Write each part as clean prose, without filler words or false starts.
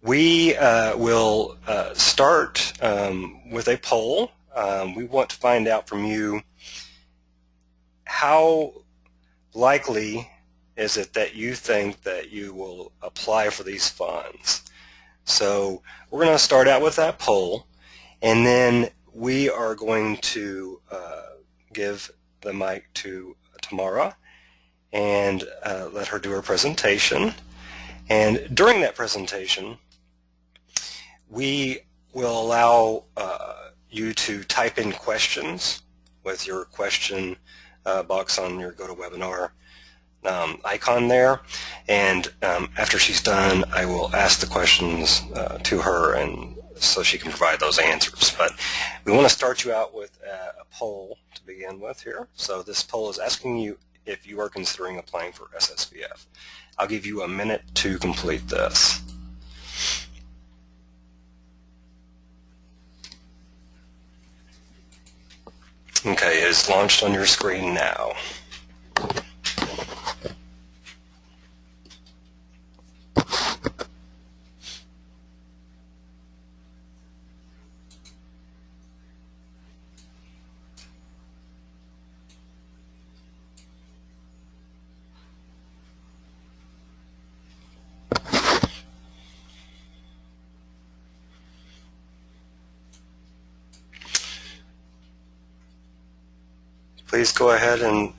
We will start with a poll. We want to find out from you how likely is it that you think that you will apply for these funds. So we're going to start out with that poll, and then we are going to give the mic to Tamara and let her do her presentation. And during that presentation, we will allow you to type in questions with your question box on your GoToWebinar icon there. And after she's done, I will ask the questions to her, and so she can provide those answers. But we want to start you out with a poll to begin with here. So this poll is asking you if you are considering applying for SSVF. I'll give you a minute to complete this. Okay, it is launched on your screen now. Please go ahead and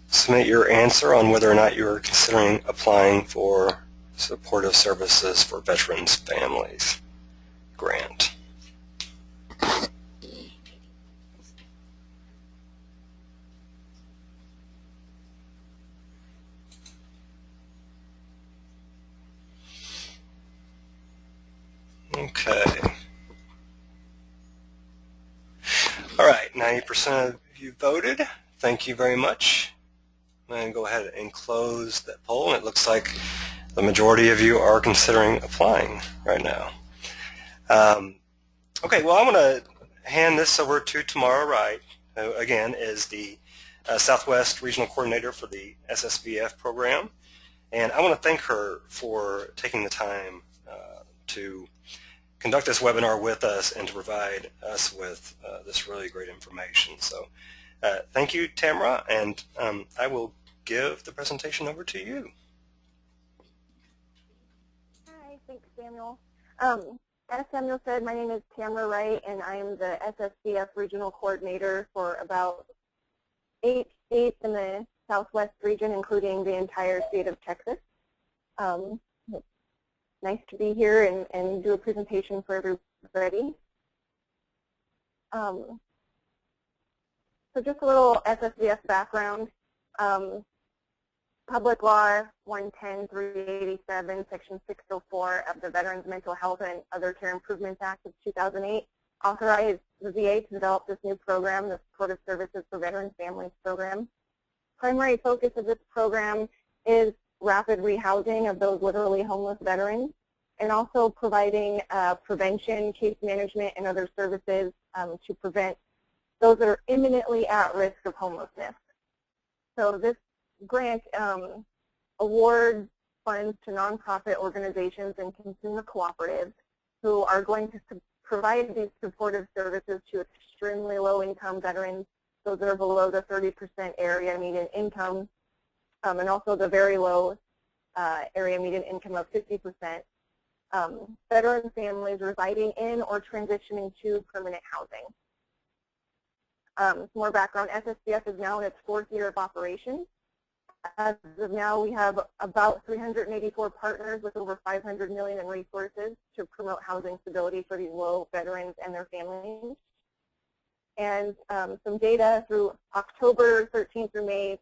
submit your answer on whether or not you are considering applying for supportive services for veterans families grant. Okay. All right, 90% of you voted. Thank you very much. I'm going to go ahead and close that poll, and it looks like the majority of you are considering applying right now. Okay, well, I'm going to hand this over to Tamara Wright, who again is the Southwest Regional Coordinator for the SSVF program. And I want to thank her for taking the time to conduct this webinar with us and to provide us with this really great information. So thank you, Tamara, and I will give the presentation over to you. Hi, thanks, Samuel. As Samuel said, my name is Tamara Wright, and I am the SSVF Regional Coordinator for about 8 states in the Southwest region, including the entire state of Texas. Nice to be here and do a presentation for everybody. So just a little SSVF background. Public Law 110-387, Section 604 of the Veterans Mental Health and Other Care Improvements Act of 2008 authorized the VA to develop this new program, the Supportive Services for Veterans Families program. Primary focus of this program is rapid rehousing of those literally homeless veterans, and also providing prevention, case management, and other services to prevent those that are imminently at risk of homelessness. So this grant awards funds to nonprofit organizations and consumer cooperatives who are going to provide these supportive services to extremely low-income veterans, those that are below the 30% area median income, and also the very low area median income of 50%, veteran families residing in or transitioning to permanent housing. Some more background, SSVF is now in its 4th year of operation. As of now, we have about 384 partners with over $500 million in resources to promote housing stability for these low veterans and their families. And some data through October 13th through May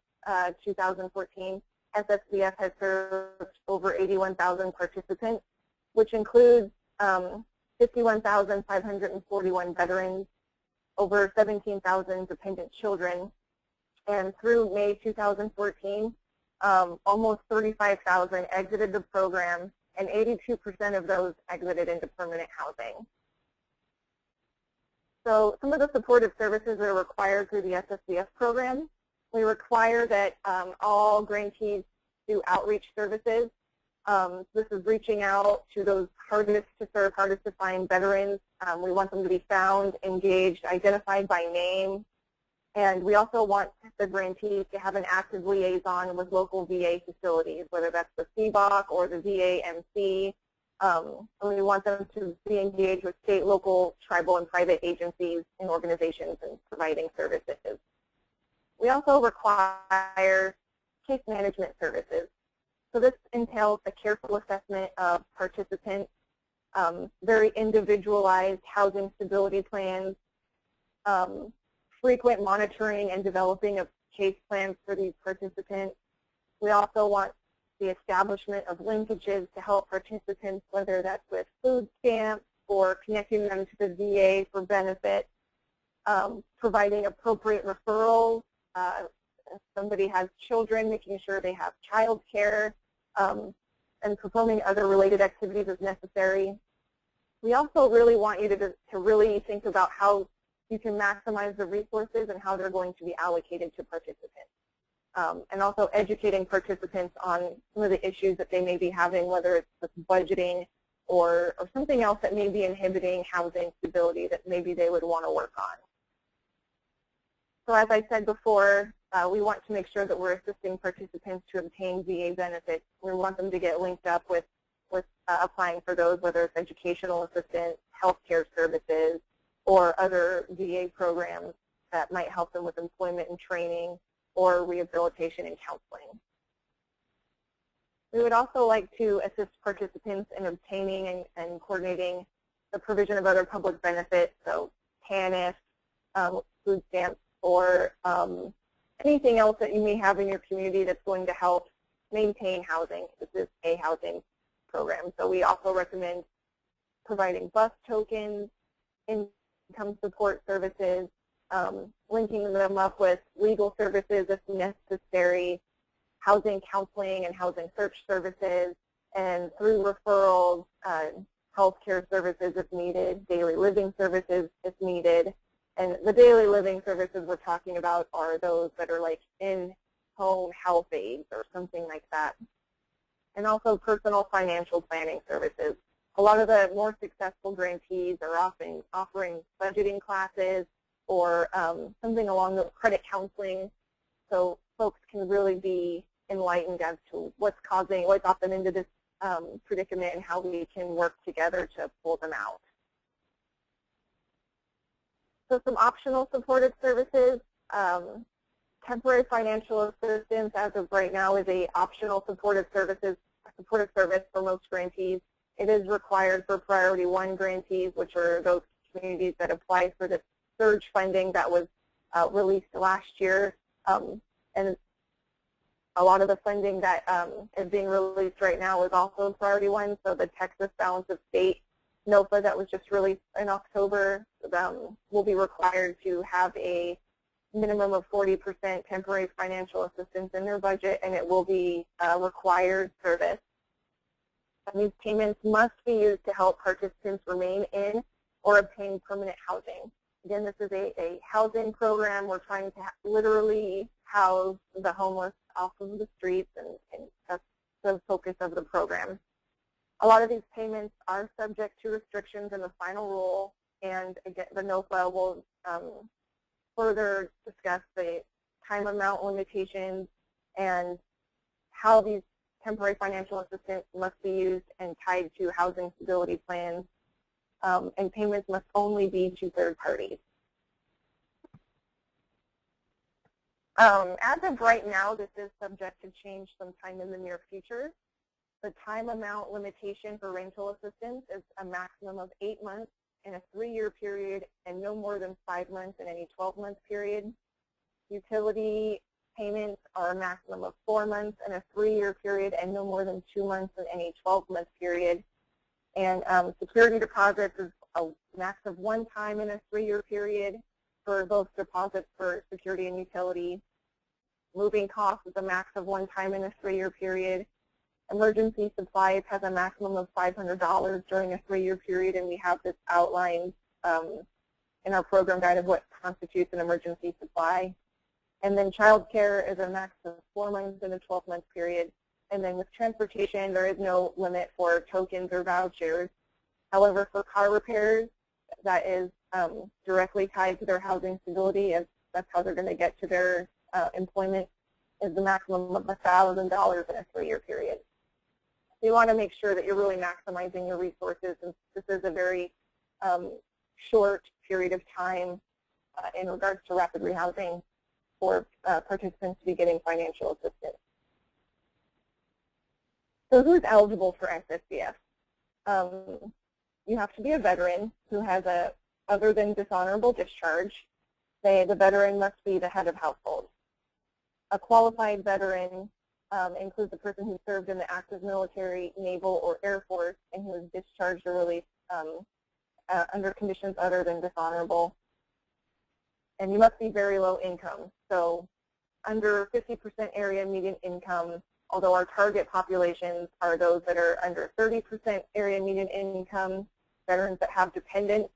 2014, SSVF has served over 81,000 participants, which includes 51,541 veterans, over 17,000 dependent children, and through May 2014, almost 35,000 exited the program, and 82% of those exited into permanent housing. So some of the supportive services that are required through the SSVF program, we require that all grantees do outreach services This is reaching out to those hardest to serve, hardest to find veterans. We want them to be found, engaged, identified by name. And we also want the grantees to have an active liaison with local VA facilities, whether that's the CBOC or the VA MC. And we want them to be engaged with state, local, tribal, and private agencies and organizations in providing services. We also require case management services. So this entails a careful assessment of participants, very individualized housing stability plans, frequent monitoring and developing of case plans for these participants. We also want the establishment of linkages to help participants, whether that's with food stamps or connecting them to the VA for benefits, providing appropriate referrals. If somebody has children, making sure they have child care, and performing other related activities as necessary. We also really want you to really think about how you can maximize the resources and how they're going to be allocated to participants. And also educating participants on some of the issues that they may be having, whether it's with budgeting or something else that may be inhibiting housing stability that maybe they would want to work on. So as I said before, we want to make sure that we're assisting participants to obtain VA benefits. We want them to get linked up with applying for those, whether it's educational assistance, healthcare services, or other VA programs that might help them with employment and training or rehabilitation and counseling. We would also like to assist participants in obtaining and coordinating the provision of other public benefits, so TANF, food stamps, or anything else that you may have in your community that's going to help maintain housing. This is a housing program. So we also recommend providing BoS tokens, income support services, linking them up with legal services if necessary, housing counseling and housing search services, and through referrals, healthcare services if needed, daily living services if needed. And the daily living services we're talking about are those that are like in-home health aides or something like that. And also personal financial planning services. A lot of the more successful grantees are often offering budgeting classes or something along the credit counseling, so folks can really be enlightened as to what's got them into this predicament and how we can work together to pull them out. So some optional supportive services. Temporary financial assistance as of right now is a optional supportive service for most grantees. It is required for Priority 1 grantees, which are those communities that applied for the surge funding that was released last year. And a lot of the funding that is being released right now is also Priority 1. So the Texas Balance of State NOFA that was just released in October will be required to have a minimum of 40% temporary financial assistance in their budget, and it will be a required service. And these payments must be used to help participants remain in or obtain permanent housing. Again, this is a housing program. We're trying to literally house the homeless off of the streets, and that's the focus of the program. A lot of these payments are subject to restrictions in the final rule, and again, the NOFA will further discuss the time amount limitations and how these temporary financial assistance must be used and tied to housing stability plans, and payments must only be to third parties. As of right now, this is subject to change sometime in the near future. The time amount limitation for rental assistance is a maximum of 8 months in a 3-year period and no more than 5 months in any 12-month period. Utility payments are a maximum of 4 months in a 3-year period and no more than 2 months in any 12-month period. And security deposits is a max of 1 time in a 3-year period for both deposits for security and utility. Moving costs is a max of 1 time in a 3-year period. Emergency supplies has a maximum of $500 during a 3-year period, and we have this outlined in our program guide of what constitutes an emergency supply. And then child care is a max of 4 months in a 12-month period, And then with transportation, there is no limit for tokens or vouchers. However, for car repairs, that is directly tied to their housing stability, as that's how they're going to get to their employment, is the maximum of $1,000 in a 3-year period. So you want to make sure that you're really maximizing your resources, and this is a very short period of time in regards to rapid rehousing for participants to be getting financial assistance. So who's eligible for SSVF? You have to be a veteran who has a other than dishonorable discharge. The veteran must be the head of household. A qualified veteran includes a person who served in the active military, naval, or Air Force and who is discharged or released under conditions other than dishonorable. And you must be very low income. So under 50% area median income, although our target populations are those that are under 30% area median income, veterans that have dependents,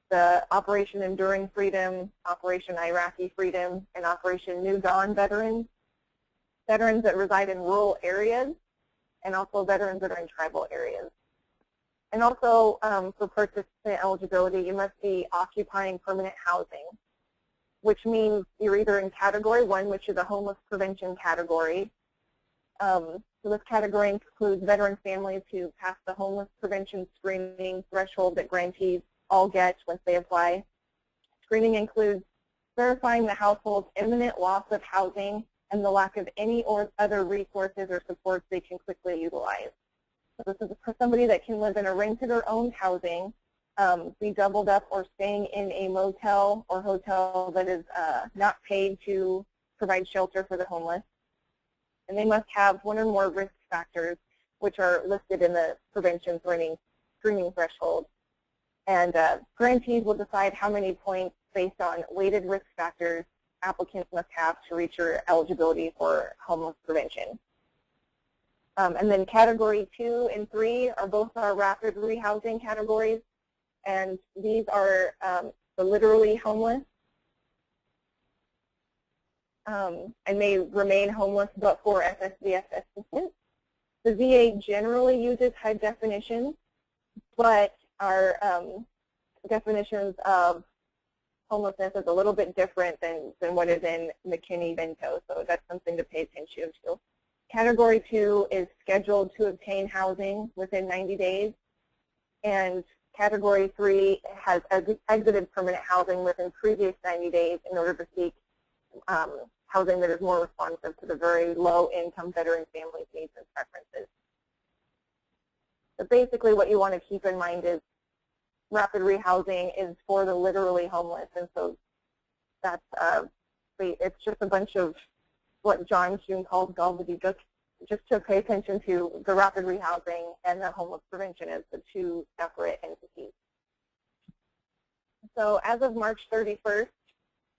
the Operation Enduring Freedom, Operation Iraqi Freedom, and Operation New Dawn veterans, veterans that reside in rural areas, and also veterans that are in tribal areas. And also for participant eligibility, you must be occupying permanent housing, which means you're either in Category 1, which is a homeless prevention category. So this category includes veteran families who pass the homeless prevention screening threshold that grantees all get once they apply. Screening includes verifying the household's imminent loss of housing and the lack of any or other resources or supports they can quickly utilize. So this is for somebody that can live in a rented or owned housing, be doubled up or staying in a motel or hotel that is not paid to provide shelter for the homeless. And they must have one or more risk factors, which are listed in the prevention screening threshold. And grantees will decide how many points based on weighted risk factors applicants must have to reach your eligibility for homeless prevention. And then Category 2 and 3 are both our rapid rehousing categories. And these are the literally homeless and may remain homeless but for SSVF assistance. The VA generally uses high definition, but our definitions of homelessness is a little bit different than what is in McKinney-Vento, so that's something to pay attention to. Category 2 is scheduled to obtain housing within 90 days, and Category 3 has exited permanent housing within previous 90 days in order to seek housing that is more responsive to the very low-income veteran families' needs and preferences. So basically what you want to keep in mind is rapid rehousing is for the literally homeless, and so that's it's just a bunch of what John Kuhn calls gobbledygook, just to pay attention to the rapid rehousing and the homeless prevention as the two separate entities. So as of March 31st,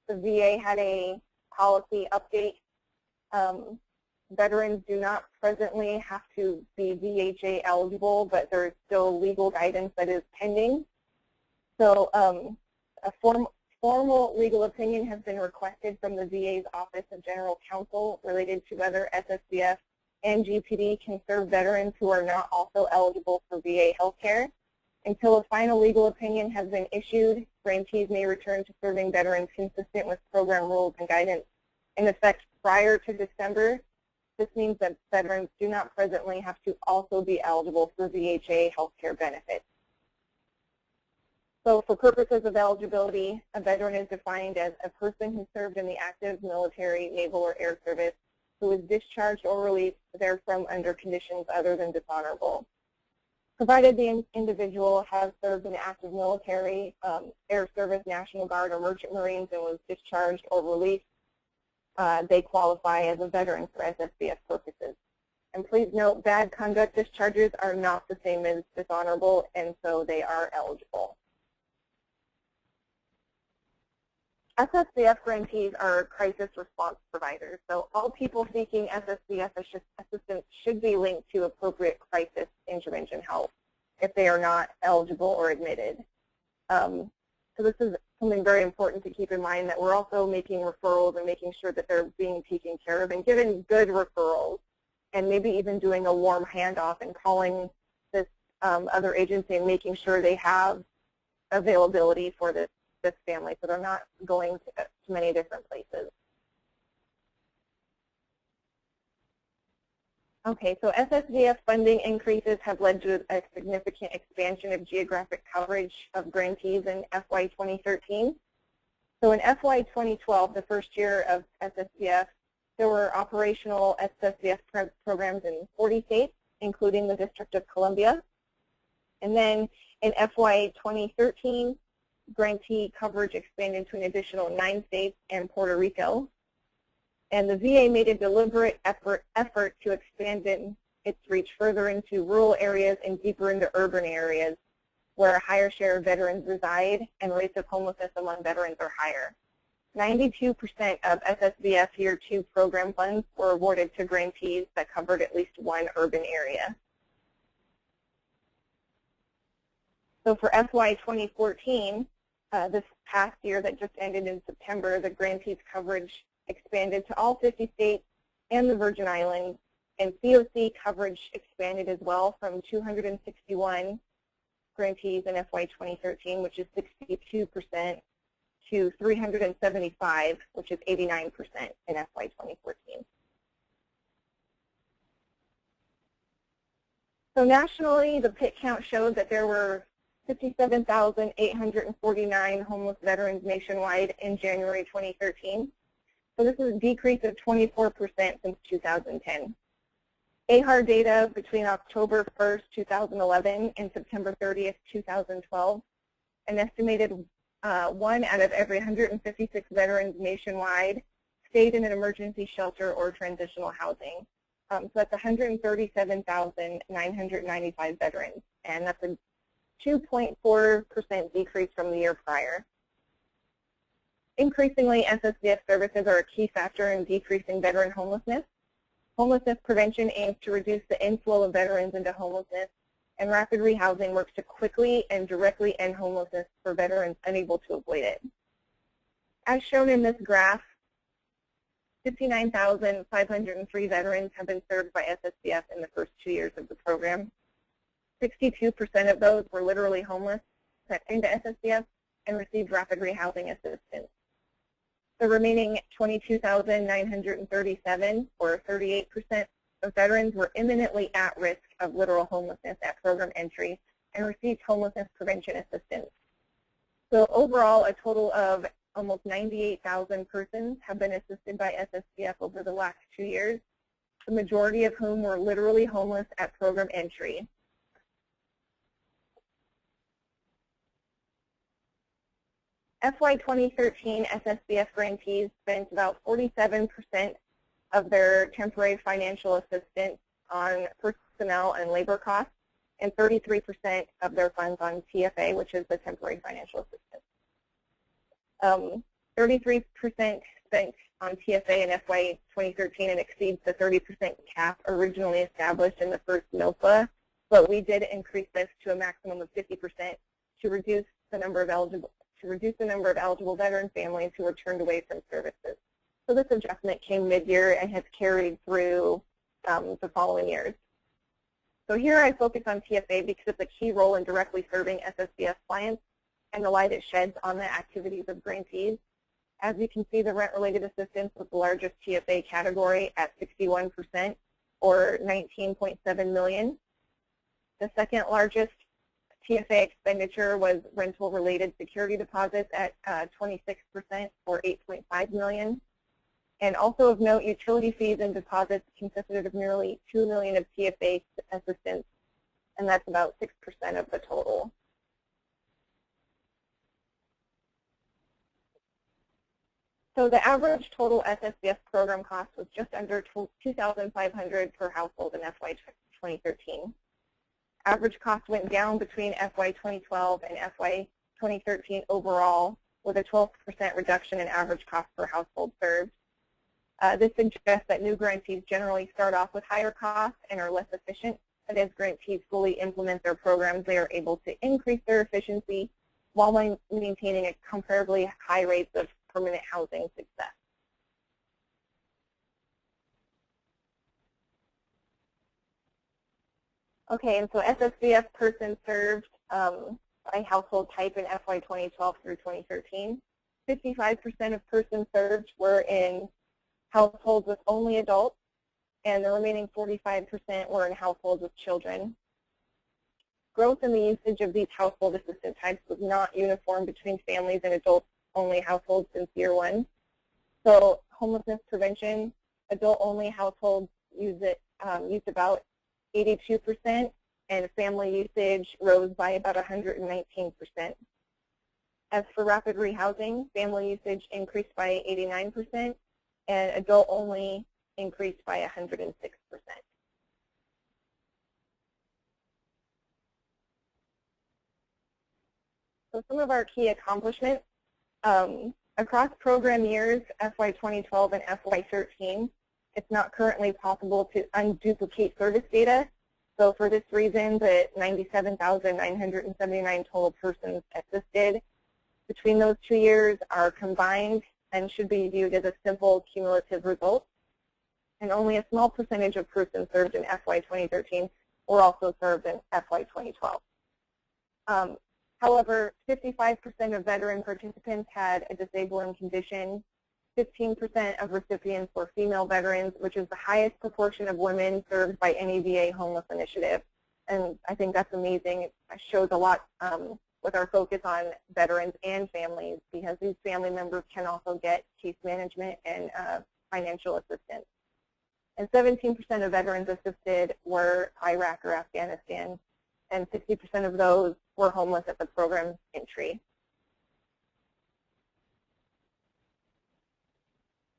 the VA had a policy update. Veterans do not presently have to be VHA eligible, but there is still legal guidance that is pending. So a formal legal opinion has been requested from the VA's Office of General Counsel related to whether SSVF and GPD can serve veterans who are not also eligible for VA healthcare. Until a final legal opinion has been issued, grantees may return to serving veterans consistent with program rules and guidance in effect prior to December. This means that veterans do not presently have to also be eligible for VHA healthcare benefits. So for purposes of eligibility, a veteran is defined as a person who served in the active military, naval, or air service who is discharged or released therefrom under conditions other than dishonorable. Provided the individual has served in the active military, air service, National Guard, or Merchant Marines and was discharged or released, they qualify as a veteran for SSVF purposes. And please note, bad conduct discharges are not the same as dishonorable, and so they are eligible. SSVF grantees are crisis response providers, so all people seeking SSVF assistance should be linked to appropriate crisis intervention help if they are not eligible or admitted. So this is something very important to keep in mind, that we're also making referrals and making sure that they're being taken care of and given good referrals. and maybe even doing a warm handoff and calling this other agency and making sure they have availability for this family, so they're not going to many different places. Okay, so SSVF funding increases have led to a significant expansion of geographic coverage of grantees in FY 2013. So in FY 2012, the first year of SSVF, there were operational SSVF programs in 40 states, including the District of Columbia. And then in FY 2013, grantee coverage expanded to an additional 9 states and Puerto Rico. And the VA made a deliberate effort to expand its reach further into rural areas and deeper into urban areas where a higher share of veterans reside and rates of homelessness among veterans are higher. 92% of SSVF Year 2 program funds were awarded to grantees that covered at least one urban area. So for FY 2014, this past year that just ended in September, the grantees coverage expanded to all 50 states and the Virgin Islands, and CoC coverage expanded as well from 261 grantees in FY 2013, which is 62%, to 375, which is 89% in FY 2014. So nationally, the PIT count showed that there were 57,849 homeless veterans nationwide in January 2013. So this is a decrease of 24% since 2010. AHAR data between October 1st, 2011 and September 30th, 2012, an estimated 1 out of every 156 veterans nationwide stayed in an emergency shelter or transitional housing. So that's 137,995 veterans, and that's a 2.4% decrease from the year prior. Increasingly, SSVF services are a key factor in decreasing veteran homelessness. Homelessness prevention aims to reduce the inflow of veterans into homelessness, and rapid rehousing works to quickly and directly end homelessness for veterans unable to avoid it. As shown in this graph, 59,503 veterans have been served by SSVF in the first 2 years of the program. 62% of those were literally homeless, sent into SSVF, and received rapid rehousing assistance. The remaining 22,937, or 38% of veterans, were imminently at risk of literal homelessness at program entry and received homelessness prevention assistance. So overall, a total of almost 98,000 persons have been assisted by SSVF over the last 2 years, the majority of whom were literally homeless at program entry. FY 2013 SSVF grantees spent about 47% of their temporary financial assistance on personnel and labor costs, and 33% of their funds on TFA, which is the temporary financial assistance. 33% spent on TFA in FY 2013 and exceeds the 30% cap originally established in the first NOFA, but we did increase this to a maximum of 50% to reduce the number of eligible veteran families who were turned away from services. So this adjustment came mid-year and has carried through the following years. So here I focus on TFA because it's a key role in directly serving SSVF clients and the light it sheds on the activities of grantees. As you can see, the rent-related assistance was the largest TFA category at 61%, or $19.7 million. The second largest TFA expenditure was rental-related security deposits at 26%, or $8.5 million. And also of note, utility fees and deposits consisted of nearly $2 million of TFA assistance, and that's about 6% of the total. So the average total SSVF program cost was just under $2,500 per household in FY 2013. Average cost went down between FY 2012 and FY 2013 overall, with a 12% reduction in average cost per household served. This suggests that new grantees generally start off with higher costs and are less efficient, but as grantees fully implement their programs, they are able to increase their efficiency while maintaining a comparably high rates of permanent housing success. Okay, and so SSVF persons served by household type in FY 2012 through 2013. 55% of persons served were in households with only adults, and the remaining 45% were in households with children. Growth in the usage of these household assistant types was not uniform between families and adult-only households since year one. So homelessness prevention, adult-only households used about 82%, and family usage rose by about 119%. As for rapid rehousing, family usage increased by 89%, and adult-only increased by 106%. So some of our key accomplishments, across program years, FY 2012 and FY 2013, it's not currently possible to unduplicate service data. So for this reason, the 97,979 total persons assisted between those 2 years are combined and should be viewed as a simple cumulative result. And only a small percentage of persons served in FY 2013 were also served in FY 2012. However, 55% of veteran participants had a disabling condition. 15% of recipients were female veterans, which is the highest proportion of women served by any VA homeless initiative. And I think that's amazing. It shows a lot with our focus on veterans and families, because these family members can also get case management and financial assistance. And 17% of veterans assisted were Iraq or Afghanistan, and 60% of those were homeless at the program entry.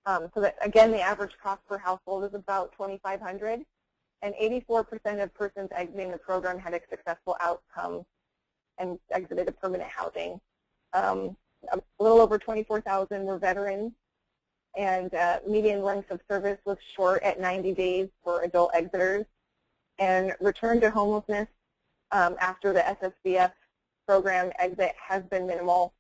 So that, again, the average cost per household is about $2,500, and 84% of persons exiting the program had a successful outcome and exited a permanent housing. A little over 24,000 were veterans, and median length of service was short at 90 days for adult exiters, and return to homelessness after the SSVF program exit has been minimal.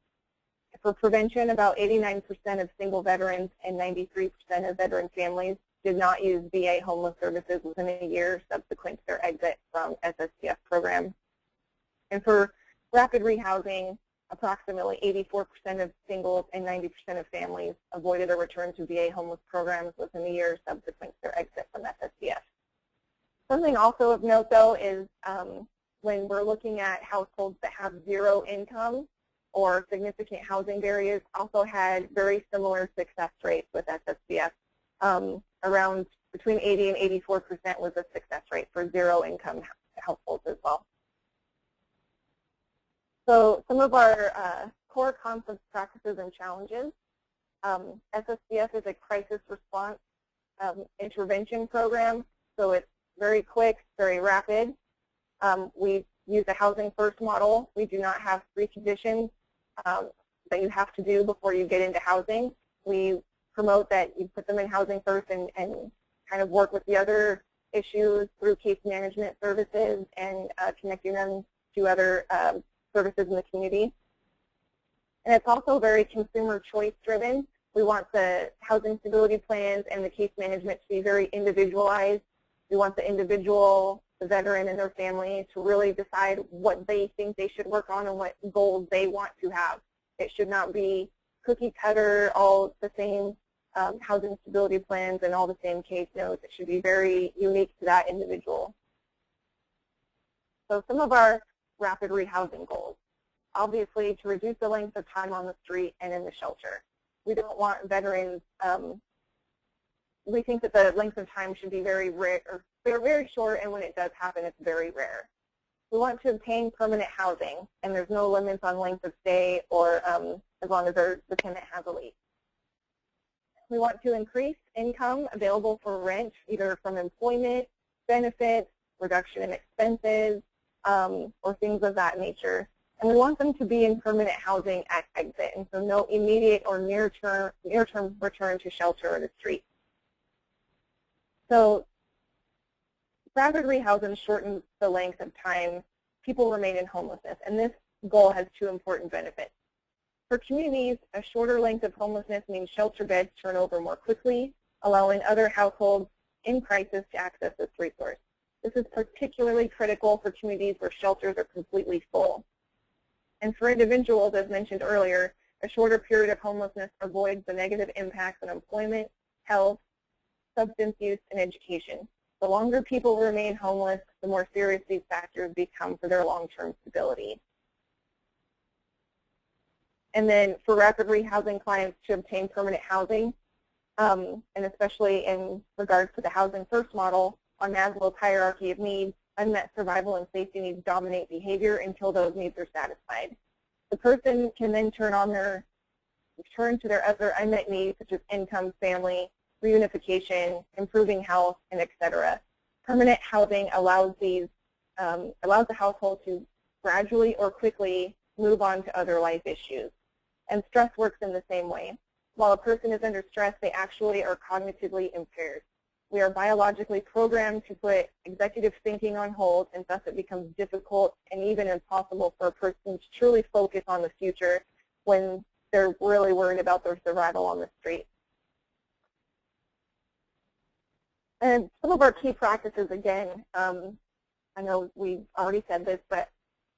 For prevention, about 89% of single veterans and 93% of veteran families did not use VA homeless services within a year subsequent to their exit from SSVF program. And for rapid rehousing, approximately 84% of singles and 90% of families avoided a return to VA homeless programs within a year subsequent to their exit from SSVF. Something also of note, though, is when we're looking at households that have zero income or significant housing barriers, also had very similar success rates with SSVF. Around between 80 and 84% was a success rate for zero income households as well. So some of our core concepts, practices, and challenges. SSVF is a crisis response intervention program, so it's very quick, very rapid. We use a housing first model. We do not have preconditions that you have to do before you get into housing. We promote that you put them in housing first and kind of work with the other issues through case management services and connecting them to other services in the community. And it's also very consumer choice driven. We want the housing stability plans and the case management to be very individualized. We want the individual, the veteran, and their family to really decide what they think they should work on and what goals they want to have. It should not be cookie cutter, all the same housing stability plans and all the same case notes. It should be very unique to that individual. So some of our rapid rehousing goals. Obviously, to reduce the length of time on the street and in the shelter. We don't want veterans, we think that the length of time should be very rare, or very short, and when it does happen, it's very rare. We want to obtain permanent housing, and there's no limits on length of stay or as long as the tenant has a lease. We want to increase income available for rent, either from employment, benefits, reduction in expenses, or things of that nature. And we want them to be in permanent housing at exit, and so no immediate or near-term return to shelter or the street. So rapid rehousing shortens the length of time people remain in homelessness, and this goal has two important benefits. For communities, a shorter length of homelessness means shelter beds turn over more quickly, allowing other households in crisis to access this resource. This is particularly critical for communities where shelters are completely full. And for individuals, as mentioned earlier, a shorter period of homelessness avoids the negative impacts on employment, health, substance use, and education. The longer people remain homeless, the more serious these factors become for their long-term stability. And then for rapid rehousing clients to obtain permanent housing, and especially in regards to the housing first model, on Maslow's hierarchy of needs, unmet survival and safety needs dominate behavior until those needs are satisfied. The person can then turn to their other unmet needs, such as income, family, reunification, improving health, and etc. Permanent housing allows the household to gradually or quickly move on to other life issues. And stress works in the same way. While a person is under stress, they actually are cognitively impaired. We are biologically programmed to put executive thinking on hold, and thus it becomes difficult and even impossible for a person to truly focus on the future when they're really worried about their survival on the street. And some of our key practices, again, I know we've already said this, but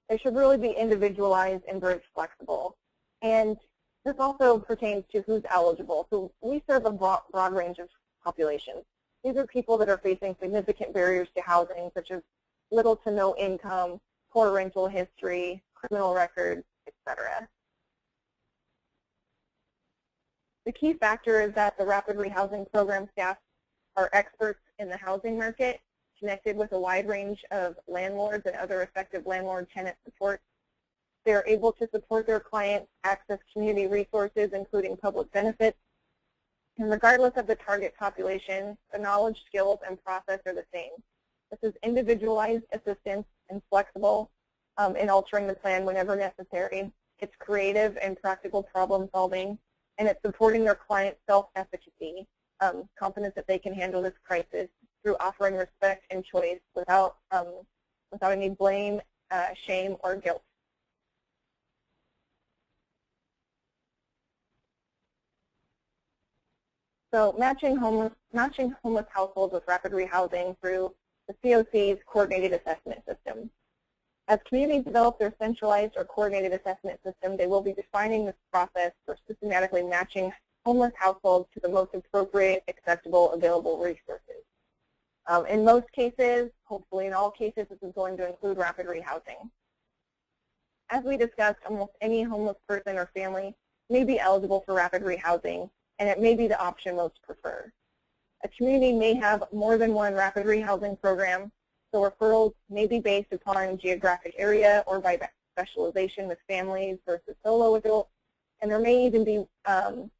they should really be individualized and very flexible. And this also pertains to who's eligible. So we serve a broad range of populations. These are people that are facing significant barriers to housing, such as little to no income, poor rental history, criminal records, etc. The key factor is that the rapid rehousing program staff are experts in the housing market, connected with a wide range of landlords and other effective landlord-tenant support. They are able to support their clients access community resources, including public benefits. And regardless of the target population, the knowledge, skills, and process are the same. This is individualized assistance and flexible in altering the plan whenever necessary. It's creative and practical problem solving, and it's supporting their client's self-efficacy, confidence that they can handle this crisis through offering respect and choice without any blame, shame, or guilt. So matching homeless households with rapid rehousing through the CoCs coordinated assessment system. As communities develop their centralized or coordinated assessment system, they will be defining this process for systematically matching homeless households to the most appropriate, acceptable, available resources. In most cases, hopefully in all cases, this is going to include rapid rehousing. As we discussed, almost any homeless person or family may be eligible for rapid rehousing, and it may be the option most preferred. A community may have more than one rapid rehousing program, so referrals may be based upon geographic area or by specialization with families versus solo adults, and there may even be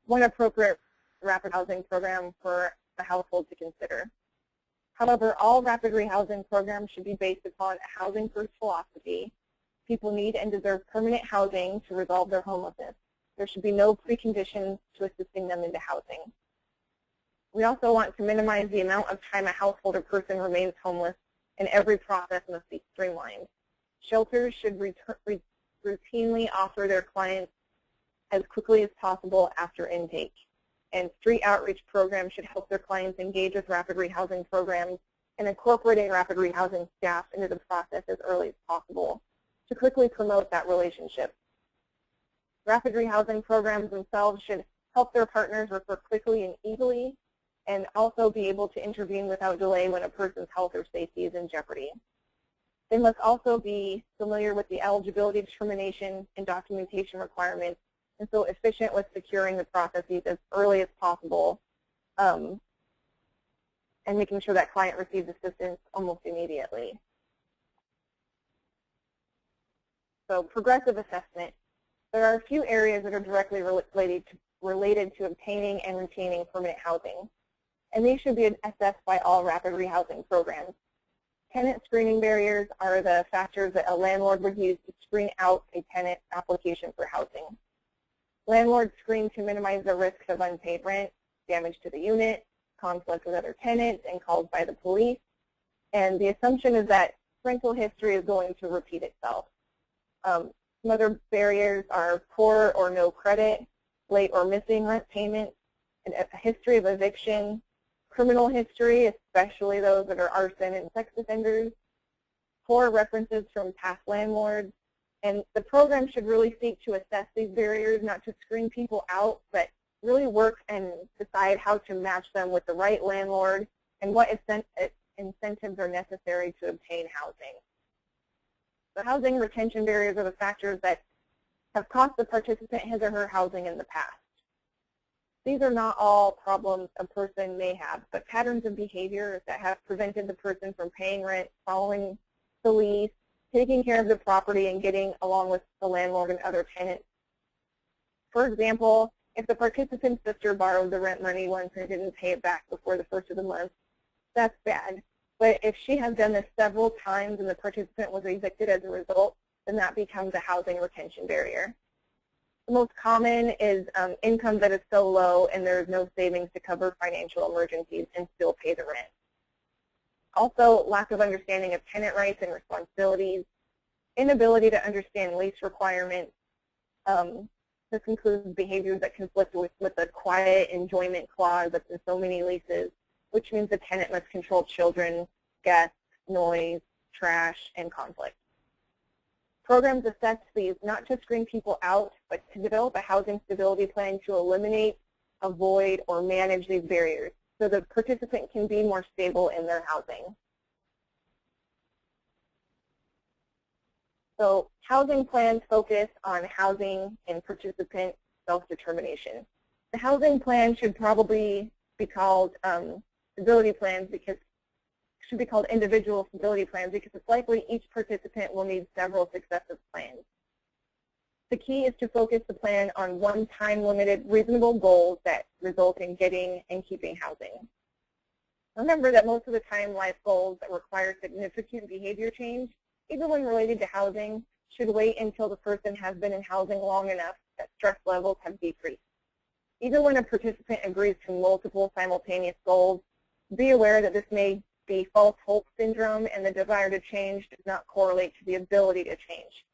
one appropriate rapid housing program for the household to consider. However, all rapid rehousing programs should be based upon a housing first philosophy. People need and deserve permanent housing to resolve their homelessness. There should be no preconditions to assisting them into housing. We also want to minimize the amount of time a household or person remains homeless, and every process must be streamlined. Shelters should routinely offer their clients as quickly as possible after intake. And street outreach programs should help their clients engage with rapid rehousing programs and incorporating rapid rehousing staff into the process as early as possible to quickly promote that relationship. Rapid rehousing programs themselves should help their partners refer quickly and easily, and also be able to intervene without delay when a person's health or safety is in jeopardy. They must also be familiar with the eligibility determination and documentation requirements, and so efficient with securing the processes as early as possible, and making sure that client receives assistance almost immediately. So progressive assessment. There are a few areas that are directly related to obtaining and retaining permanent housing, and these should be assessed by all rapid rehousing programs. Tenant screening barriers are the factors that a landlord would use to screen out a tenant application for housing. Landlords screen to minimize the risks of unpaid rent, damage to the unit, conflict with other tenants, and calls by the police. And the assumption is that rental history is going to repeat itself. Some other barriers are poor or no credit, late or missing rent payments, and a history of eviction, criminal history, especially those that are arson and sex offenders, poor references from past landlords, and the program should really seek to assess these barriers, not to screen people out, but really work and decide how to match them with the right landlord and what incentives are necessary to obtain housing. The housing retention barriers are the factors that have cost the participant his or her housing in the past. These are not all problems a person may have, but patterns of behavior that have prevented the person from paying rent, following the lease, taking care of the property, and getting along with the landlord and other tenants. For example, if the participant's sister borrowed the rent money once and didn't pay it back before the first of the month, that's bad. But if she has done this several times and the participant was evicted as a result, then that becomes a housing retention barrier. The most common is income that is so low and there is no savings to cover financial emergencies and still pay the rent. Also, lack of understanding of tenant rights and responsibilities, inability to understand lease requirements. This includes behaviors that conflict with the quiet enjoyment clause that's in so many leases, which means the tenant must control children, guests, noise, trash, and conflict. Programs assess these not to screen people out, but to develop a housing stability plan to eliminate, avoid, or manage these barriers so the participant can be more stable in their housing. So housing plans focus on housing and participant self-determination. The housing plan should probably be called stability plans because should be called individual stability plans because it's likely each participant will need several successive plans. The key is to focus the plan on one time-limited, reasonable goals that result in getting and keeping housing. Remember that most of the time life goals that require significant behavior change, even when related to housing, should wait until the person has been in housing long enough that stress levels have decreased. Even when a participant agrees to multiple simultaneous goals, be aware that this may be false hope syndrome and the desire to change does not correlate to the ability to change.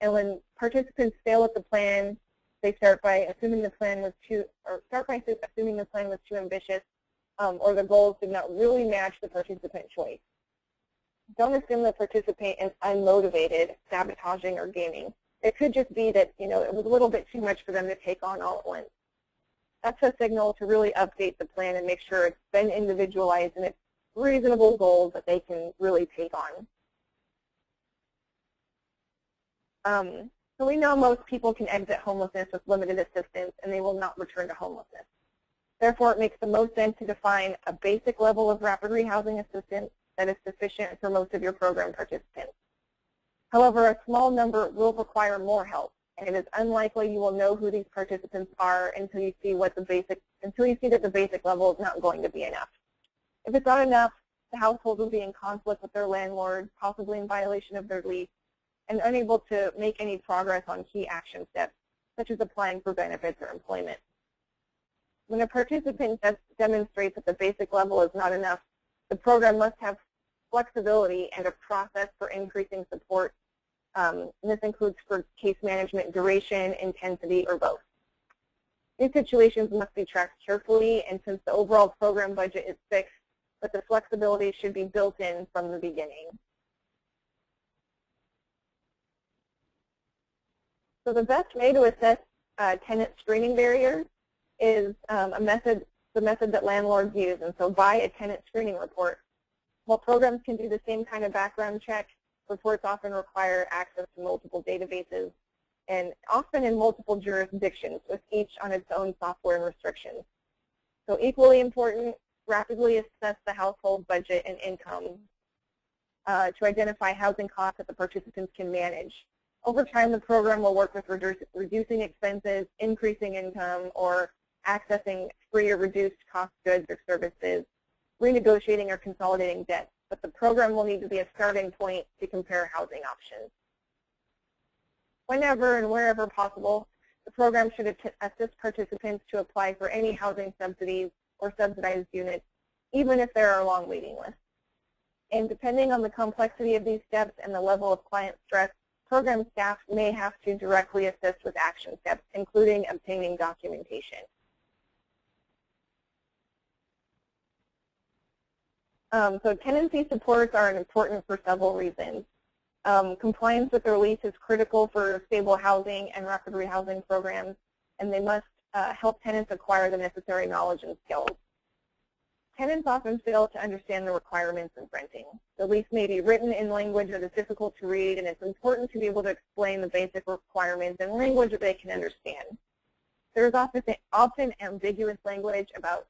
And when participants fail at the plan, they start by assuming the plan was too ambitious, or the goals did not really match the participant choice. Don't assume the participant is unmotivated, sabotaging, or gaming. It could just be that it was a little bit too much for them to take on all at once. That's a signal to really update the plan and make sure it's been individualized and it's reasonable goals that they can really take on. So we know most people can exit homelessness with limited assistance and they will not return to homelessness. Therefore, it makes the most sense to define a basic level of rapid rehousing assistance that is sufficient for most of your program participants. However, a small number will require more help, and it is unlikely you will know who these participants are until you see that the basic level is not going to be enough. If it's not enough, the household will be in conflict with their landlord, possibly in violation of their lease, and unable to make any progress on key action steps, such as applying for benefits or employment. When a participant demonstrates that the basic level is not enough, the program must have flexibility and a process for increasing support. And this includes for case management duration, intensity, or both. These situations must be tracked carefully, and since the overall program budget is fixed, but the flexibility should be built in from the beginning. So the best way to assess tenant screening barriers is the method that landlords use, and so buy a tenant screening report. While programs can do the same kind of background check, reports often require access to multiple databases and often in multiple jurisdictions, with each on its own software and restrictions. So equally important, rapidly assess the household budget and income to identify housing costs that the participants can manage. Over time, the program will work with reducing expenses, increasing income, or accessing free or reduced cost goods or services, renegotiating or consolidating debt. But the program will need to be a starting point to compare housing options. Whenever and wherever possible, the program should assist participants to apply for any housing subsidies or subsidized units, even if there are long waiting lists. And depending on the complexity of these steps and the level of client stress, program staff may have to directly assist with action steps, including obtaining documentation. So tenancy supports are important for several reasons. Compliance with their lease is critical for stable housing and rapid rehousing programs, and they must help tenants acquire the necessary knowledge and skills. Tenants often fail to understand the requirements of renting. The lease may be written in language that is difficult to read, and it's important to be able to explain the basic requirements in language that they can understand. There is often ambiguous language about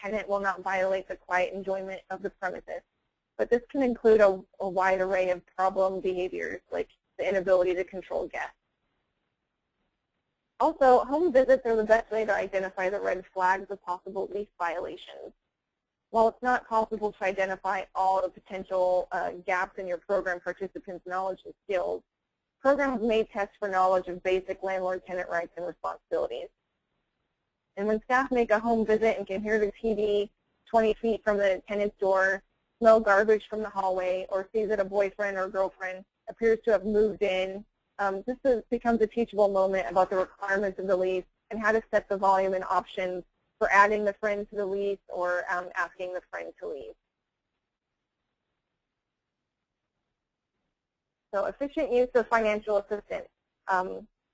tenant will not violate the quiet enjoyment of the premises, but this can include a wide array of problem behaviors like the inability to control guests. Also, home visits are the best way to identify the red flags of possible lease violations. While it's not possible to identify all the potential gaps in your program participants' knowledge and skills, programs may test for knowledge of basic landlord-tenant rights and responsibilities. And when staff make a home visit and can hear the TV 20 feet from the tenant's door, smell garbage from the hallway, or see that a boyfriend or girlfriend appears to have moved in, this becomes a teachable moment about the requirements of the lease and how to set the volume and options for adding the friend to the lease or asking the friend to leave. So efficient use of financial assistance.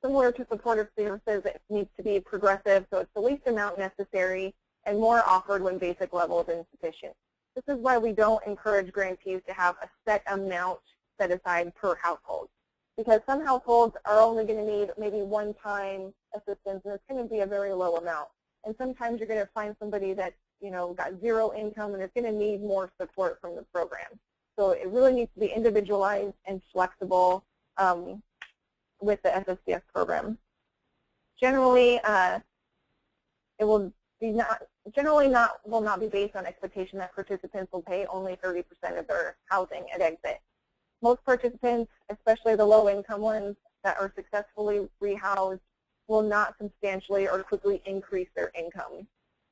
Similar to supportive services, it needs to be progressive, so it's the least amount necessary and more offered when basic level is insufficient. This is why we don't encourage grantees to have a set amount set aside per household, because some households are only going to need maybe one-time assistance, and it's going to be a very low amount. And sometimes you're going to find somebody that's, got zero income and is going to need more support from the program. So it really needs to be individualized and flexible with the SSVF program. Generally, it will not be based on expectation that participants will pay only 30% of their housing at exit. Most participants, especially the low-income ones that are successfully rehoused, will not substantially or quickly increase their income.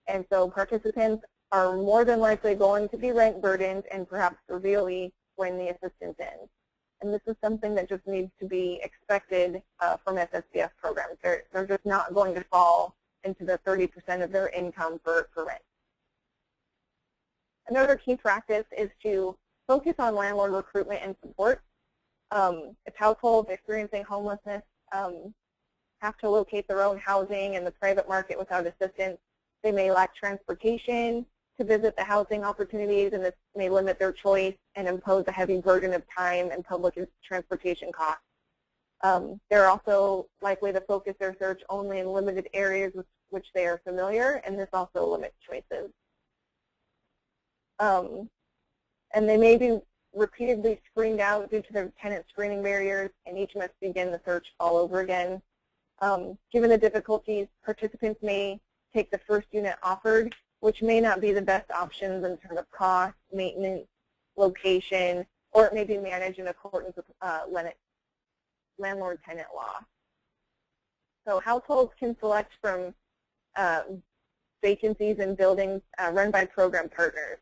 And so participants are more than likely going to be rent burdened and perhaps severely when the assistance ends. And this is something that just needs to be expected from SSVF programs. They're just not going to fall into the 30% of their income for rent. Another key practice is to focus on landlord recruitment and support. If households experiencing homelessness have to locate their own housing in the private market without assistance, they may lack transportation to visit the housing opportunities, and this may limit their choice and impose a heavy burden of time and public transportation costs. They're also likely to focus their search only in limited areas with which they are familiar, and this also limits choices. And they may be repeatedly screened out due to their tenant screening barriers, and each must begin the search all over again. Given the difficulties, participants may take the first unit offered, which may not be the best options in terms of cost, maintenance, location, or it may be managed in accordance with landlord-tenant law. So households can select from vacancies in buildings run by program partners.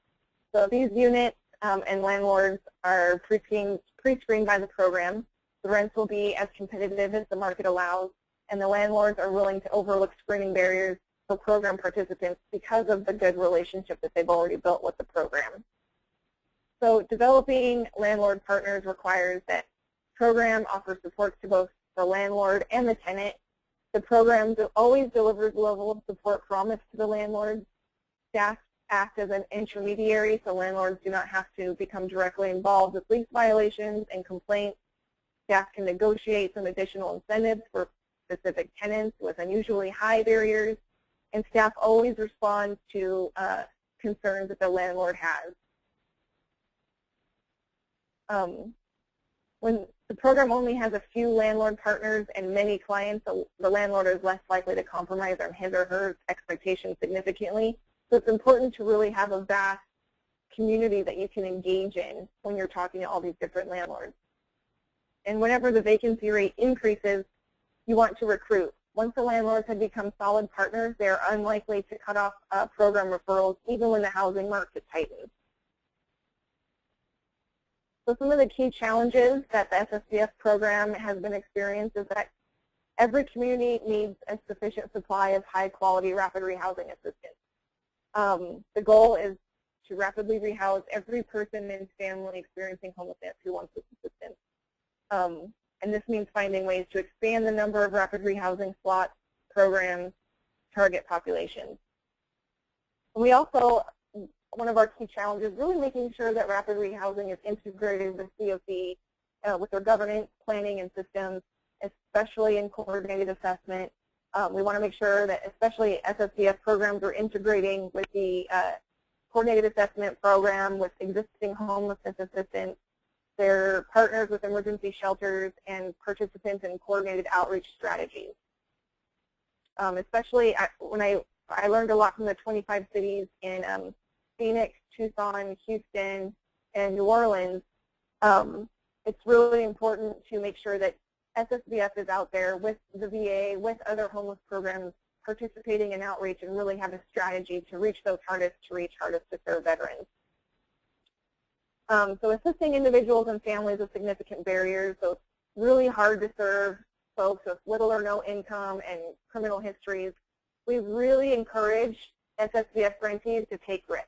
So these units and landlords are pre-screened by the program. The rents will be as competitive as the market allows, and the landlords are willing to overlook screening barriers for program participants because of the good relationship that they've already built with the program. So developing landlord partners requires that the program offers support to both the landlord and the tenant. The program always delivers the level of support promised to the landlord. Staff act as an intermediary, so landlords do not have to become directly involved with lease violations and complaints. Staff can negotiate some additional incentives for specific tenants with unusually high barriers, and staff always responds to concerns that the landlord has. When the program only has a few landlord partners and many clients, the landlord is less likely to compromise on his or her expectations significantly. So it's important to really have a vast community that you can engage in when you're talking to all these different landlords. And whenever the vacancy rate increases, you want to recruit. Once the landlords have become solid partners, they are unlikely to cut off program referrals even when the housing market tightens. So some of the key challenges that the SSVF program has been experienced is that every community needs a sufficient supply of high-quality rapid rehousing assistance. The goal is to rapidly rehouse every person and family experiencing homelessness who wants this assistance. And this means finding ways to expand the number of rapid rehousing slots, programs, target populations. We also, one of our key challenges is really making sure that rapid rehousing is integrated with CoC, with their governance, planning, and systems, especially in coordinated assessment. We want to make sure that especially SSVF programs are integrating with the coordinated assessment program with existing homelessness assistance. They're partners with emergency shelters and participants in coordinated outreach strategies. Especially when I learned a lot from the 25 cities in Phoenix, Tucson, Houston, and New Orleans. It's really important to make sure that SSVF is out there with the VA, with other homeless programs, participating in outreach, and really have a strategy to reach those hardest to serve veterans. So assisting individuals and families with significant barriers, so it's really hard to serve folks with little or no income and criminal histories. We really encourage SSVF grantees to take risks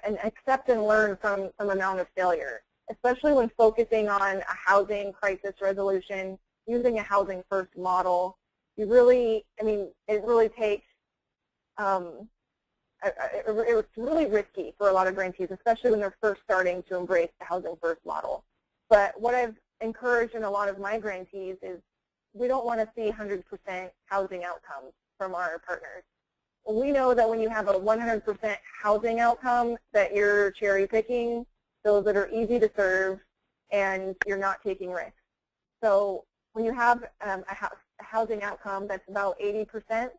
and accept and learn from some amount of failure, especially when focusing on a housing crisis resolution, using a housing first model. You really, it really takes, it's really risky for a lot of grantees, especially when they're first starting to embrace the housing first model. But what I've encouraged in a lot of my grantees is we don't want to see 100% housing outcomes from our partners. We know that when you have a 100% housing outcome, that you're cherry picking those that are easy to serve and you're not taking risks. So when you have a housing outcome that's about 80%,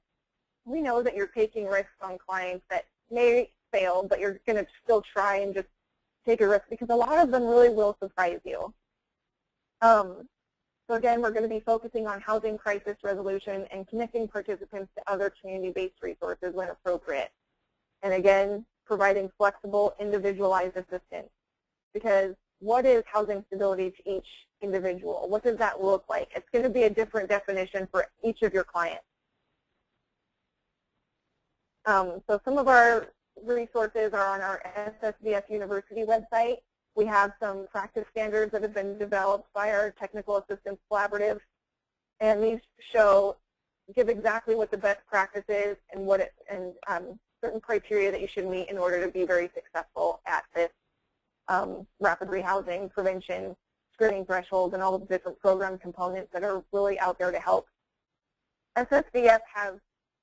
we know that you're taking risks on clients that may fail, but you're going to still try and just take a risk because a lot of them really will surprise you. So again, we're going to be focusing on housing crisis resolution and connecting participants to other community-based resources when appropriate. And again, providing flexible, individualized assistance. Because what is housing stability to each individual? What does that look like? It's going to be a different definition for each of your clients. So some of our resources are on our SSVF University website. We have some practice standards that have been developed by our Technical Assistance Collaborative, and these give exactly what the best practice is and certain criteria that you should meet in order to be very successful at this rapid rehousing, prevention, screening thresholds, and all of the different program components that are really out there to help. SSVF has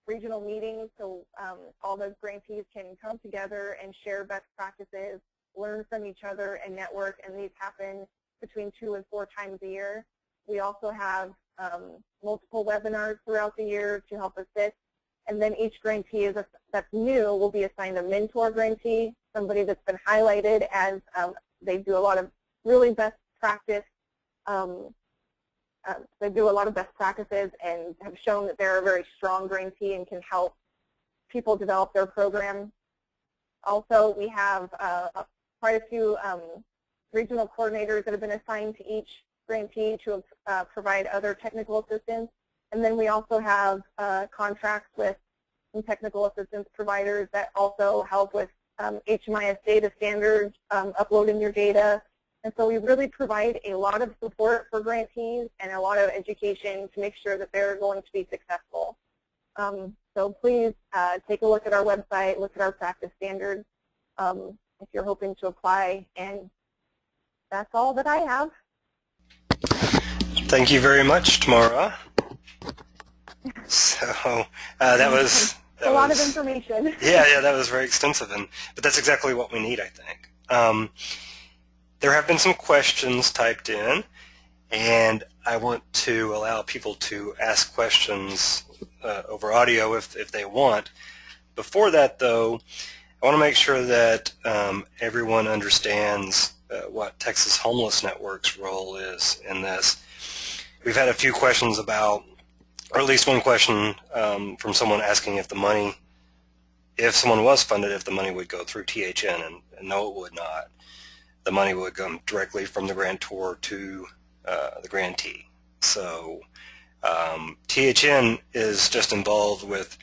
regional meetings, so all the grantees can come together and share best practices, learn from each other, and network, and these happen between 2 and 4 times a year. We also have multiple webinars throughout the year to help assist, and then each grantee that's new will be assigned a mentor grantee, somebody that's been highlighted as they do a lot of really best practice. They do a lot of best practices and have shown that they're a very strong grantee and can help people develop their program. Also, we have quite a few regional coordinators that have been assigned to each grantee to provide other technical assistance. And then we also have contracts with some technical assistance providers that also help with HMIS data standards, uploading your data. And so we really provide a lot of support for grantees and a lot of education to make sure that they're going to be successful. So please take a look at our website, look at our practice standards if you're hoping to apply. And that's all that I have. Thank you very much, Tamara. So that was a lot of information. Yeah, that was very extensive, but that's exactly what we need, I think. There have been some questions typed in, and I want to allow people to ask questions over audio if they want. Before that, though, I want to make sure that everyone understands what Texas Homeless Network's role is in this. We've had a few questions about, or at least one question from someone asking if the money, if someone was funded, if the money would go through THN, and no, it would not. The money would come directly from the grantor to the grantee. So THN is just involved with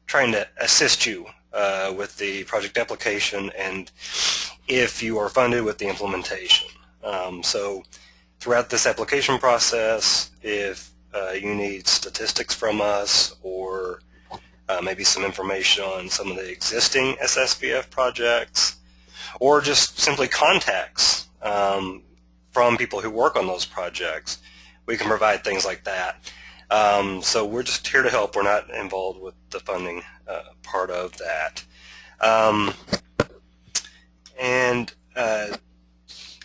trying to assist you with the project application and if you are funded with the implementation. So throughout this application process, if you need statistics from us or maybe some information on some of the existing SSVF projects, or just simply contacts from people who work on those projects, we can provide things like that. So we're just here to help. We're not involved with the funding part of that.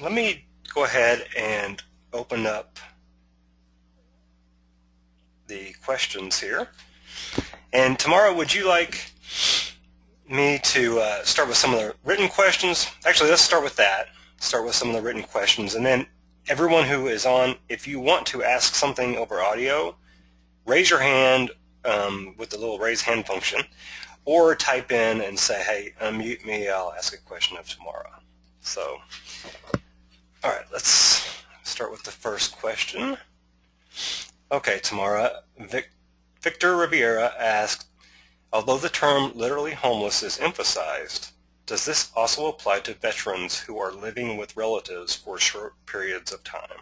Let me go ahead and open up the questions here. And Tamara, would you like me to start with some of the written questions? Actually, let's start with that. Start with some of the written questions. And then everyone who is on, if you want to ask something over audio, raise your hand with the little raise hand function, or type in and say, hey, unmute me, I'll ask a question of Tamara. So, all right, let's start with the first question. Okay, Tamara, Victor Riviera asked, although the term literally homeless is emphasized, does this also apply to veterans who are living with relatives for short periods of time?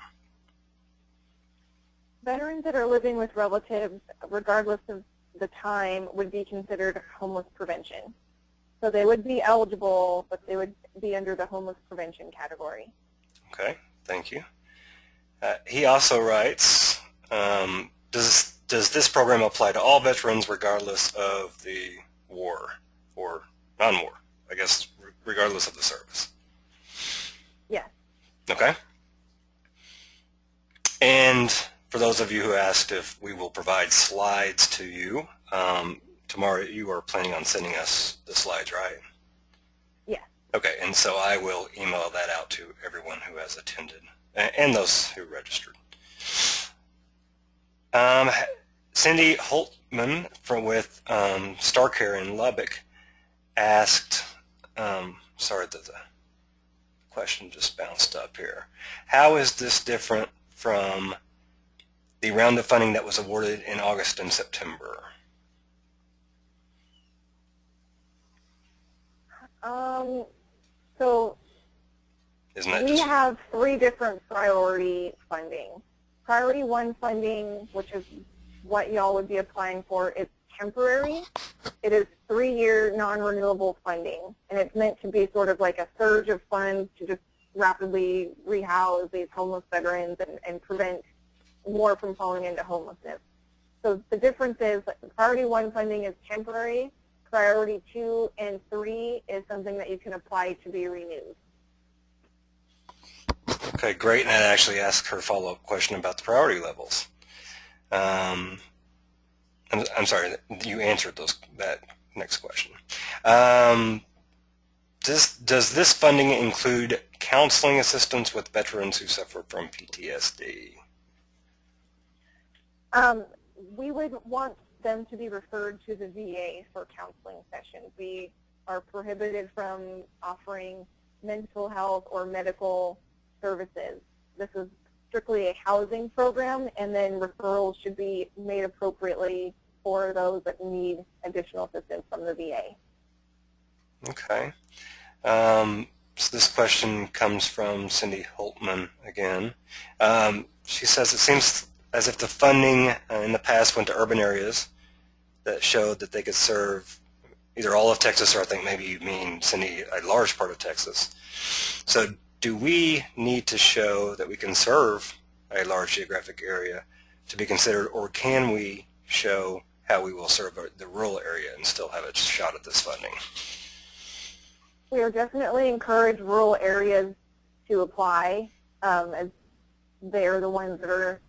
Veterans that are living with relatives, regardless of the time, would be considered homeless prevention. So they would be eligible, but they would be under the homeless prevention category. Okay, thank you. He also writes, does this program apply to all veterans regardless of the war or non-war, I guess, regardless of the service? Yes. Okay. And for those of you who asked if we will provide slides to you, tomorrow you are planning on sending us the slides, right? Yes. Okay, and so I will email that out to everyone who has attended and those who registered. Cindy Holtman with Star Care in Lubbock asked, sorry that the question just bounced up here. How is this different from the round of funding that was awarded in August and September? So Isn't that we just have 3 different priority funding. Priority 1 funding, which is what y'all would be applying for, is temporary. It is 3-year non-renewable funding, and it's meant to be sort of like a surge of funds to just rapidly rehouse these homeless veterans and prevent more from falling into homelessness. So the difference is that priority 1 funding is temporary. Priority 2 and 3 is something that you can apply to be renewed. Okay, great. And I actually asked her a follow-up question about the priority levels. I'm sorry, you answered that next question. Does this funding include counseling assistance with veterans who suffer from PTSD? We would want them to be referred to the VA for counseling sessions. We are prohibited from offering mental health or medical services. This is strictly a housing program, and then referrals should be made appropriately for those that need additional assistance from the VA. Okay. So this question comes from Cindy Holtman again. She says, it seems as if the funding in the past went to urban areas that showed that they could serve either all of Texas, or I think maybe you mean, Cindy, a large part of Texas. So do we need to show that we can serve a large geographic area to be considered, or can we show how we will serve the rural area and still have a shot at this funding? We are definitely encourage rural areas to apply, as they're the ones that are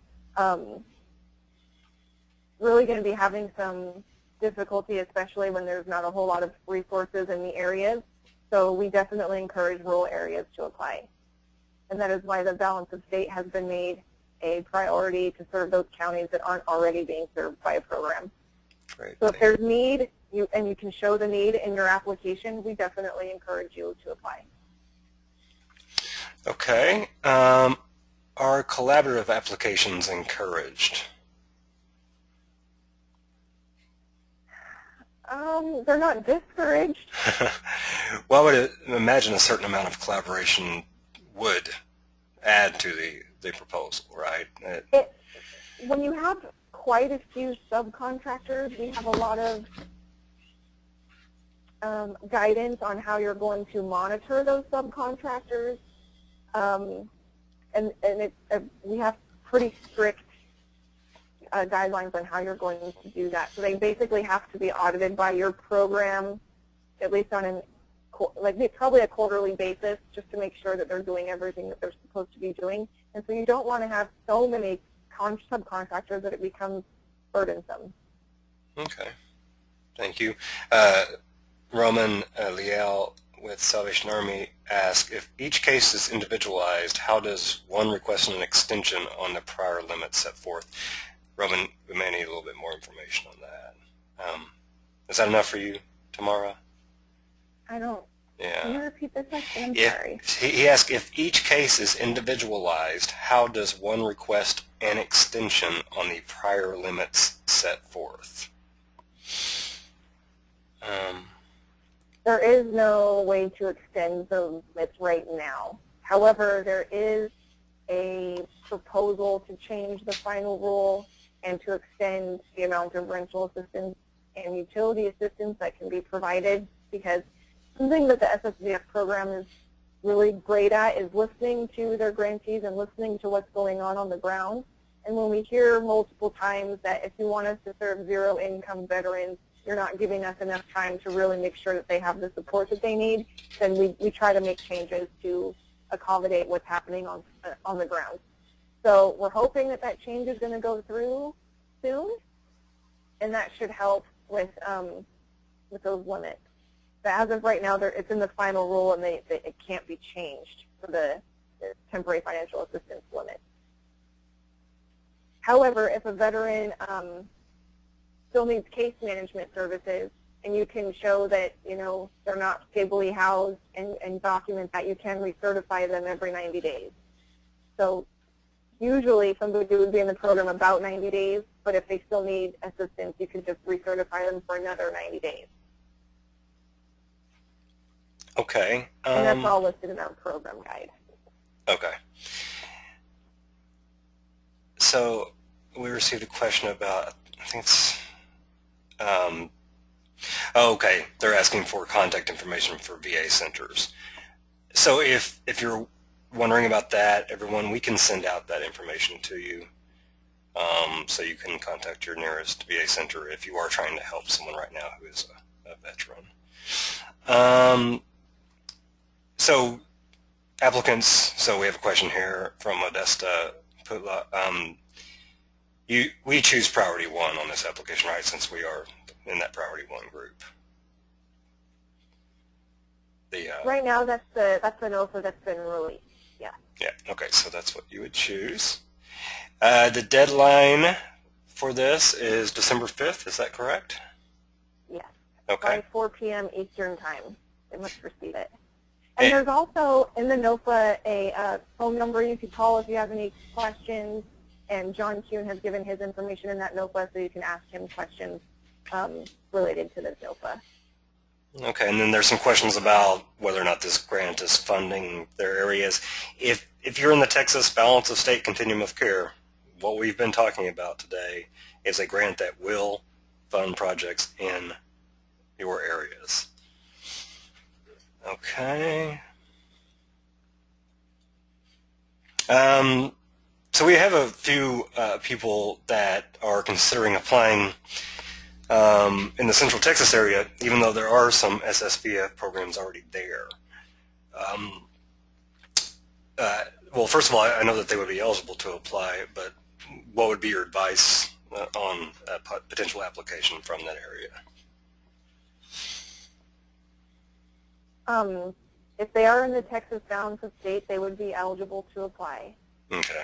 really going to be having some difficulty, especially when there's not a whole lot of resources in the areas. So we definitely encourage rural areas to apply. And that is why the balance of state has been made a priority to serve those counties that aren't already being served by a program. Great. So if there's need, and you can show the need in your application, we definitely encourage you to apply. Okay. Are collaborative applications encouraged? They're not discouraged. Well, I would imagine a certain amount of collaboration would add to the proposal, right? When you have quite a few subcontractors, we have a lot of guidance on how you're going to monitor those subcontractors, and we have pretty strict guidelines on how you're going to do that. So they basically have to be audited by your program, at least on probably a quarterly basis, just to make sure that they're doing everything that they're supposed to be doing. And so you don't want to have so many subcontractors that it becomes burdensome. Okay, thank you. Roman Liel with Salvation Army asks, if each case is individualized, how does one request an extension on the prior limit set forth? Roman, we may need a little bit more information on that. Is that enough for you, Tamara? I don't. Yeah. Can you repeat the question? I'm sorry. He asked, if each case is individualized, how does one request an extension on the prior limits set forth? There is no way to extend the limits right now. However, there is a proposal to change the final rule and to extend the amount of rental assistance and utility assistance that can be provided, because something that the SSVF program is really great at is listening to their grantees and listening to what's going on the ground. And when we hear multiple times that if you want us to serve zero-income veterans, you're not giving us enough time to really make sure that they have the support that they need, then we try to make changes to accommodate what's happening on the ground. So we're hoping that that change is going to go through soon, and that should help with those limits. But as of right now, it's in the final rule, and it can't be changed for the temporary financial assistance limit. However, if a veteran still needs case management services, and you can show that they're not stably housed and document that, you can recertify them every 90 days. So usually somebody would be in the program about 90 days, but if they still need assistance, you can just recertify them for another 90 days. Okay. And that's all listed in our program guide. Okay. So we received a question about, I think it's, okay, they're asking for contact information for VA centers. So if you're wondering about that, everyone, we can send out that information to you, so you can contact your nearest VA center if you are trying to help someone right now who is a veteran. So applicants, so we have a question here from Modesta Putla. We choose priority 1 on this application, right, since we are in that priority 1 group. Right now, that's the NOFA that's been released. Yeah. Yeah. Okay. So that's what you would choose. The deadline for this is December 5th. Is that correct? Yes. Okay. By 4 p.m. Eastern time, they must receive it. And there's also in the NOFA a phone number you could call if you have any questions. And John Kuhn has given his information in that NOFA, so you can ask him questions related to this NOFA. Okay, and then there's some questions about whether or not this grant is funding their areas. If you're in the Texas Balance of State Continuum of Care, what we've been talking about today is a grant that will fund projects in your areas. Okay. So we have a few people that are considering applying in the Central Texas area, even though there are some SSVF programs already there. Well, first of all, I know that they would be eligible to apply, but what would be your advice on a potential application from that area? If they are in the Texas Balance of State, they would be eligible to apply. Okay.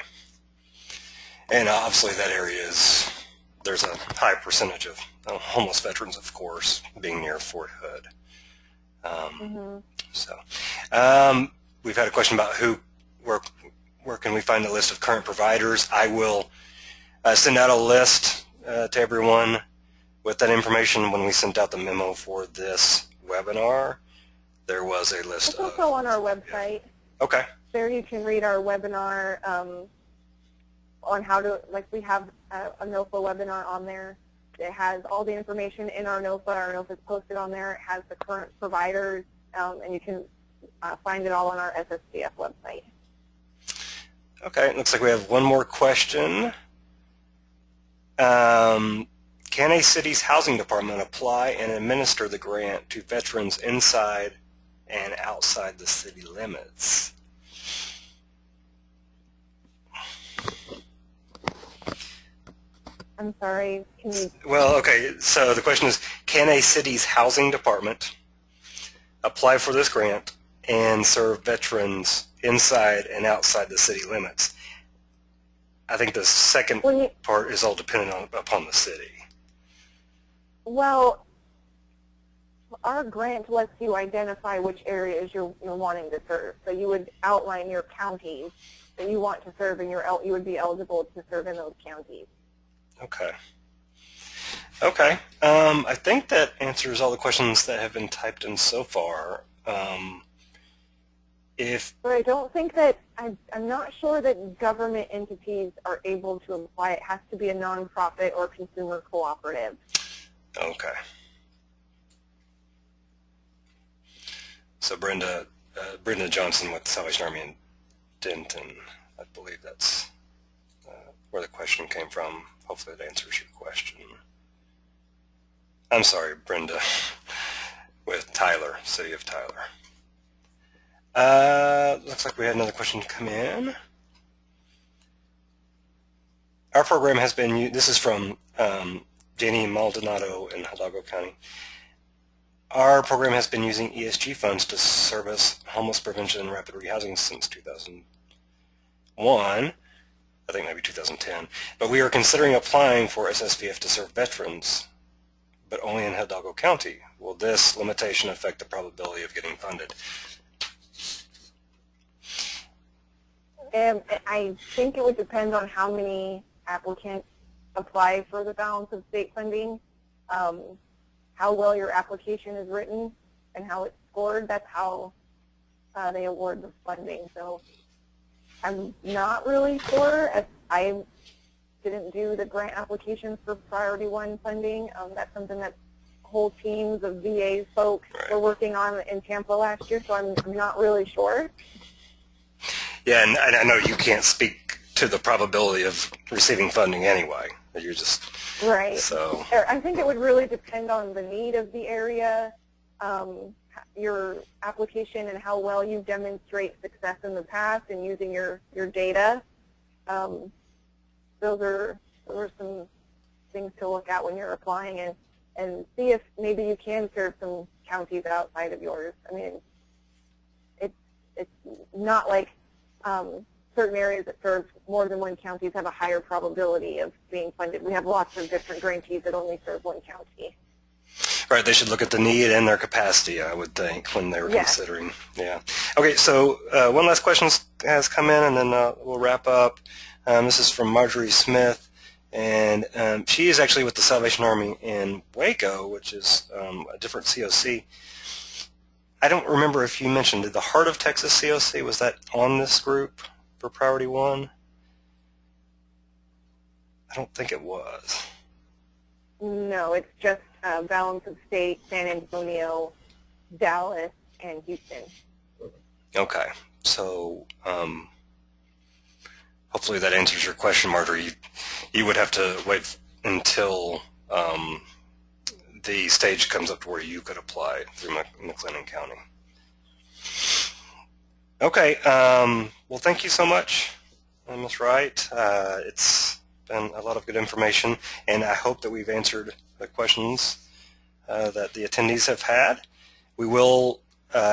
And obviously that area is, there's a high percentage of homeless veterans, of course, being near Fort Hood. So we've had a question about where can we find a list of current providers. I will send out a list to everyone with that information, when we sent out the memo for this webinar, there was a list it's also on our website. Yeah. Okay. There you can read our webinar on how to, like we have a NOFA webinar on there. It has all the information in our NOFA. Our NOFA is posted on there. It has the current providers, and you can find it all on our SSVF website. Okay, looks like we have one more question. Can a city's housing department apply and administer the grant to veterans inside and outside the city limits? I'm sorry, can you? Well, okay, so the question is, can a city's housing department apply for this grant and serve veterans inside and outside the city limits? I think the second part is all dependent upon the city. Well, our grant lets you identify which areas you're wanting to serve. So you would outline your counties that you want to serve, and you would be eligible to serve in those counties. Okay. Okay. I think that answers all the questions that have been typed in so far. But I don't think that, I'm not sure that government entities are able to apply. It has to be a nonprofit or consumer cooperative. Okay. So Brenda Johnson with the Salvation Army in Denton, I believe that's where the question came from. Hopefully that answers your question. I'm sorry, Brenda, with Tyler, City of Tyler. Looks like we had another question come in. Our program has been, this is from Jenny Maldonado in Hidalgo County. Our program has been using ESG funds to service homeless prevention and rapid rehousing since 2001. I think maybe 2010. But we are considering applying for SSVF to serve veterans, but only in Hidalgo County. Will this limitation affect the probability of getting funded? I think it would depend on how many applicants apply for the balance of state funding, how well your application is written, and how it's scored. That's how they award the funding. So I'm not really sure. I didn't do the grant applications for Priority 1 funding. That's something that whole teams of VA folks were working on in Tampa last year, so I'm not really sure. Yeah, and I know you can't speak to the probability of receiving funding anyway. You're just right. So I think it would really depend on the need of the area, your application, and how well you demonstrate success in the past and using your data. Those are some things to look at when you're applying, and see if maybe you can serve some counties outside of yours. I mean, it's not like certain areas that serve more than one counties have a higher probability of being funded. We have lots of different grantees that only serve one county. Right, they should look at the need and their capacity, I would think, when they were considering. Yeah. Okay, so one last question has come in, and then we'll wrap up. This is from Marjorie Smith, and she is actually with the Salvation Army in Waco, which is a different CoC. I don't remember if you mentioned, did the Heart of Texas CoC, was that on this group for Priority 1? I don't think it was. No, it's just balance of state, San Antonio, Dallas, and Houston. Okay, so hopefully that answers your question, Marjorie. You would have to wait until the stage comes up to where you could apply through McLennan County. Okay, well, thank you so much, Ms. Wright. It's been a lot of good information, and I hope that we've answered the questions that the attendees have had. We will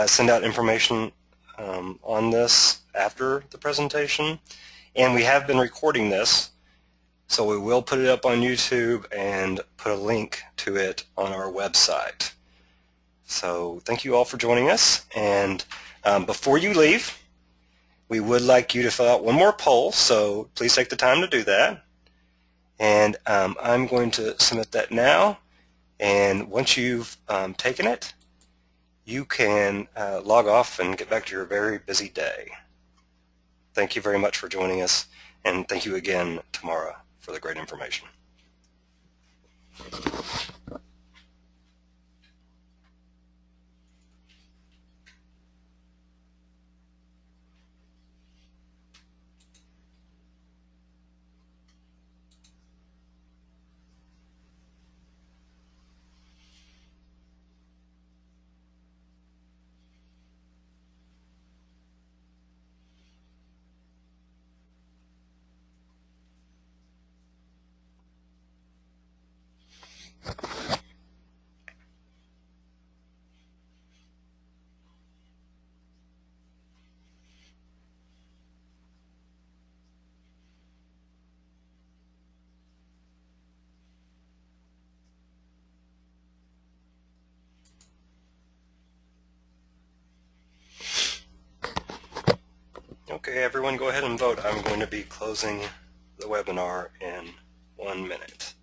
send out information on this after the presentation, and we have been recording this, so we will put it up on YouTube and put a link to it on our website. So thank you all for joining us, and before you leave, we would like you to fill out one more poll, so please take the time to do that. And I'm going to submit that now, And once you've taken it, you can log off and get back to your very busy day. Thank you very much for joining us, and thank you again, Tamara, for the great information. Okay, everyone go ahead and vote. I'm going to be closing the webinar in 1 minute.